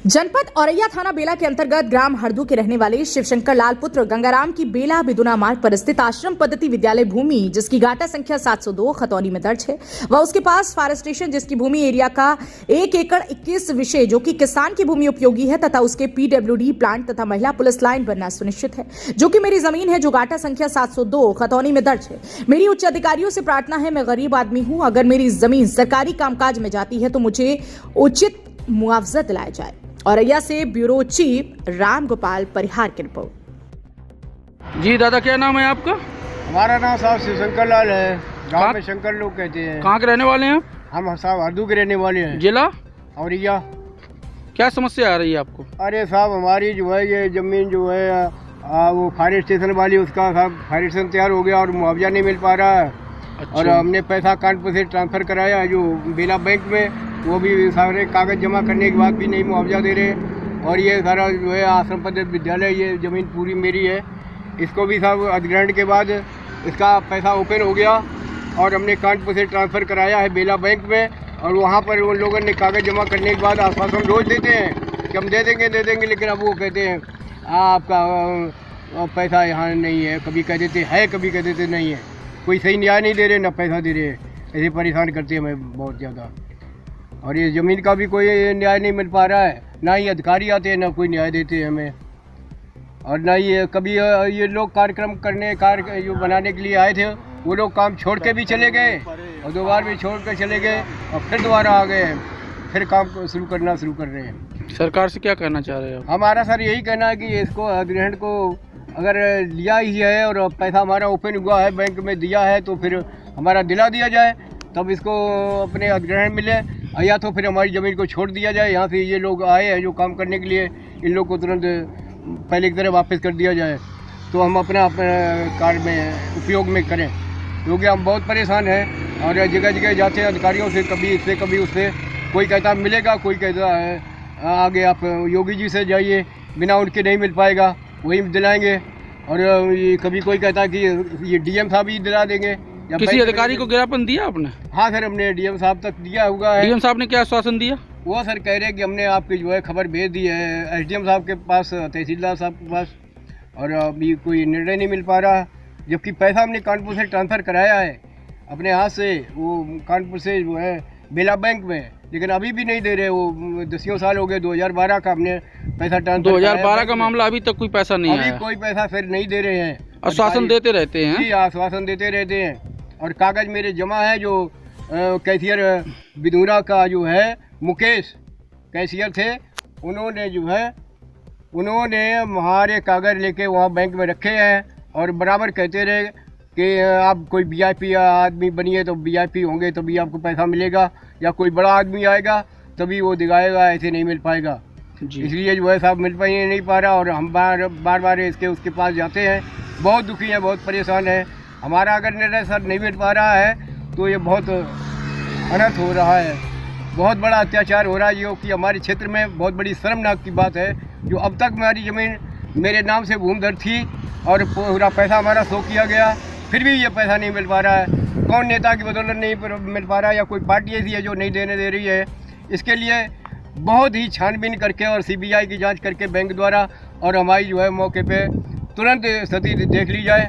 जनपद औरैया थाना बेला के अंतर्गत ग्राम हरदू के रहने वाले शिवशंकर लाल पुत्र गंगाराम की बेला बिदुना मार्ग पर स्थित आश्रम पद्धति विद्यालय भूमि जिसकी गाटा संख्या 702 खतौनी में दर्ज है व उसके पास फायर स्टेशन जिसकी भूमि एरिया का 1 एकड़ 21 विषय जो कि किसान की भूमि उपयोगी है तथा उसके PWD प्लांट तथा महिला पुलिस लाइन बनना सुनिश्चित है जो कि मेरी जमीन है जो गाटा संख्या 702 खतौनी में दर्ज है। मेरी उच्च अधिकारियों से प्रार्थना है, मैं गरीब आदमी हूँ, अगर मेरी जमीन सरकारी कामकाज में जाती है तो मुझे उचित मुआवजा दिलाया जाए। औरैया से ब्यूरो चीफ राम गोपाल परिहार की रिपोर्ट। जी दादा, क्या नाम है आपका? हमारा नाम साहब शिवशंकर लाल है। गाँव में शंकर लोग कहते हैं। कहाँ के रहने वाले हैं आप? हम साहब हरदू के रहने वाले हैं। जिला औरैया। क्या समस्या आ रही है आपको? अरे साहब हमारी जो है ये ज़मीन जो है वो फायर स्टेशन वाली, उसका साहब फायर स्टेशन तैयार हो गया और मुआवजा नहीं मिल पा रहा है। अच्छा। और हमने पैसा कानपुर से ट्रांसफ़र कराया जो बेला बैंक में, वो भी सारे कागज़ जमा करने के बाद भी नहीं मुआवजा दे रहे। और ये सारा जो है आश्रम पद्धति विद्यालय, ये ज़मीन पूरी मेरी है। इसको भी साहब अधिग्रहण के बाद इसका पैसा ओपन हो गया और हमने कानपुर से ट्रांसफ़र कराया है बेला बैंक में। और वहाँ पर उन लोगों ने कागज़ जमा करने के बाद आश्वासन रोज़ देते हैं कि हम दे देंगे, लेकिन अब वो कहते हैं आपका पैसा यहाँ नहीं है। कभी कह देते है, कभी कह देते नहीं है। कोई सही न्याय नहीं दे रहे, ना पैसा दे रहे। ऐसे परेशान करते हैं हमें बहुत ज़्यादा। और ये ज़मीन का भी कोई न्याय नहीं मिल पा रहा है, ना ही अधिकारी आते हैं, ना कोई न्याय देते हैं हमें। और ना ही कभी ये लोग कार्यक्रम करने जो बनाने के लिए आए थे, वो लोग काम छोड़ के भी चले गए और 2 बार भी छोड़ कर चले गए और फिर दोबारा आ गए, फिर काम शुरू कर रहे हैं। सरकार से क्या कहना चाह रहे हैं? हमारा सर यही कहना है कि इसको अधिग्रहण को अगर लिया ही है और पैसा हमारा ओपन हुआ है, बैंक में दिया है, तो फिर हमारा दिला दिया जाए, तब इसको अपने अधिग्रहण मिले, या तो फिर हमारी ज़मीन को छोड़ दिया जाए। यहाँ से ये लोग आए हैं जो काम करने के लिए, इन लोग को तुरंत पहले की तरह वापस कर दिया जाए तो हम अपना कार्य में उपयोग में करें, क्योंकि हम बहुत परेशान हैं। और जगह जगह जाते हैं अधिकारियों से, कभी इससे कभी उससे। कोई कहता मिलेगा, कोई कहता है आगे आप योगी जी से जाइए, बिना उनके नहीं मिल पाएगा, वही दिलाएंगे। और ये कभी कोई कहता है कि ये DM साहब ही दिला देंगे। किसी अधिकारी को ज्ञापन दिया आपने? हाँ सर, हमने DM साहब तक दिया हुआ है। DM साहब ने क्या आश्वासन दिया? वो सर कह रहे हैं कि हमने आपकी जो है खबर भेज दी है SDM साहब के पास, तहसीलदार साहब के पास, और अभी कोई निर्णय नहीं मिल पा रहा। जबकि पैसा हमने कानपुर से ट्रांसफ़र कराया है अपने हाथ से, वो कानपुर से जो है बेला बैंक में, लेकिन अभी भी नहीं दे रहे। वो 10 साल हो गए, 2012 का हमने पैसा ट्रांसफर 2012 का मामला, अभी तक कोई पैसा नहीं आया। अभी कोई पैसा फिर नहीं दे रहे हैं। आश्वासन देते रहते हैं। जी, आश्वासन देते रहते हैं। और कागज़ मेरे जमा है जो कैशियर बिदुना का जो है मुकेश कैशियर थे, उन्होंने जो है हमारे कागज़ लेके वहाँ बैंक में रखे हैं और बराबर कहते रहे कि आप कोई VIP आदमी बनिए तो VIP होंगे तभी आपको पैसा मिलेगा, या कोई बड़ा आदमी आएगा तभी वो दिखाएगा, ऐसे नहीं मिल पाएगा। इसलिए जो है साहब मिल पाए नहीं पा रहा। और हम बार इसके उसके पास जाते हैं, बहुत दुखी हैं, बहुत परेशान हैं। हमारा अगर निर्णय सर नहीं मिल पा रहा है तो ये बहुत अनर्थ हो रहा है, बहुत बड़ा अत्याचार हो रहा है, जो कि हमारे क्षेत्र में बहुत बड़ी शर्मनाक की बात है। जो अब तक हमारी ज़मीन मेरे नाम से भूमिधर थी और पूरा पैसा हमारा शो किया गया, फिर भी ये पैसा नहीं मिल पा रहा है। कौन नेता की बदौलत नहीं मिल पा रहा है, या कोई पार्टी ऐसी है जो नहीं देने दे रही है। इसके लिए बहुत ही छानबीन करके और CBI की जांच करके बैंक द्वारा और हमारी जो है मौके पे तुरंत स्थिति देख ली जाए